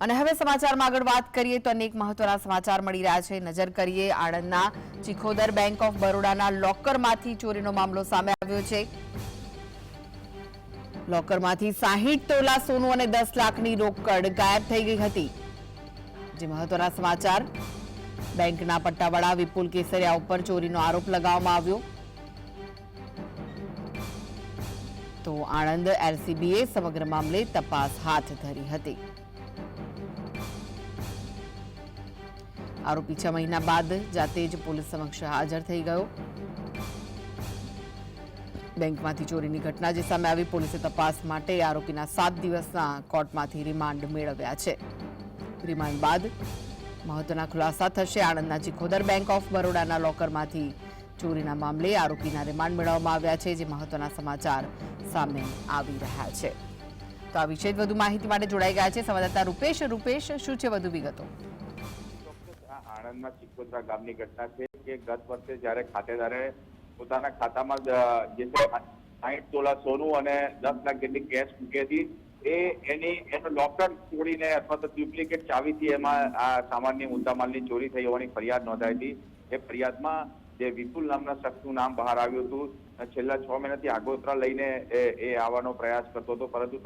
અને હવે સમાચારમાં આગળ વાત કરીએ તો અનેક મહત્વના સમાચાર મળી રહ્યા છે। નજર કરીએ આણંદના ચિખોદર બેંક ઓફ બરોડાના લોકરમાંથી ચોરીનો મામલો સામે આવ્યો છે। લોકરમાંથી 60 તોલા સોનું અને 10 લાખની રોકડ ગાયબ થઈ ગઈ હતી। જે મહત્વના સમાચાર, બેંકના પટ્ટાવાળા વિપુલ કેસરિયા ઉપર ચોરીનો આરોપ લગાવવામાં આવ્યો। તો આણંદ એલસીબીએ સમગ્ર મામલે તપાસ હાથ ધરી હતી। આરોપી 6 મહિના બાદ જાતે જ પોલીસ સમક્ષ હાજર થઈ ગયો। બેંકમાંથી ચોરીની ઘટના જે સામે આવી, પોલીસે તપાસ માટે આરોપીના 7 દિવસના કોર્ટમાંથી રિમાન્ડ મેળવ્યા છે। રિમાન્ડ બાદ મહત્વના ખુલાસા થશે। આણંદના ચિખોદર બેંક ઓફ બરોડાના લોકરમાંથી ચોરીના મામલે આરોપીના રિમાન્ડ મેળવવામાં આવ્યા છે। જે મહત્વના સમાચાર સામે આવી રહ્યા છે। તો આ વિશે વધુ માહિતી માટે જોડાઈ ગયા છે સંવાદદાતા રૂપેશ। રૂપેશ, શું છે વધુ વિગતો? આણંદના ચિખોદરા ગામની ઘટના છે કે ગત વર્ષે જ્યારે ખાતેદારે પોતાના ખાતામાં જે 60 તોલા સોનું અને 10 લાખ જેટલી કેશ મૂકી હતી, એનો લોકર તોડીને અથવા તો ડુપ્લિકેટ ચાવીથી એમાં આ સામાન્ય મુદ્દામાલની ચોરી થઈ હોવાની ફરિયાદ નોંધાઈ હતી। એ ફરિયાદમાં જે વિપુલ નામના શખ્સનું નામ બહાર આવ્યું હતું। છેલ્લા 6 મહિનાથી આગોતરા લઈને એ આવવાનો પ્રયાસ કરતો હતો, પરંતુ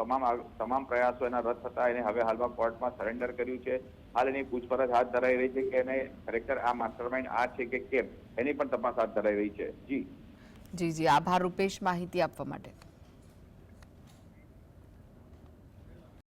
તમામ પ્રયાસો એના રદ થતા એને હવે હાલમાં કોર્ટમાં સરેન્ડર કર્યું છે। હાલ એની પૂછપરછ હાથ ધરાઈ રહી છે કે એને ખરેખર આ માસ્ટરમાઇન્ડ આ છે કે કેમ, એની પણ તપાસ હાથ ધરાઈ રહી છે। જી જી, આભાર રૂપેશ માહિતી આપવા માટે।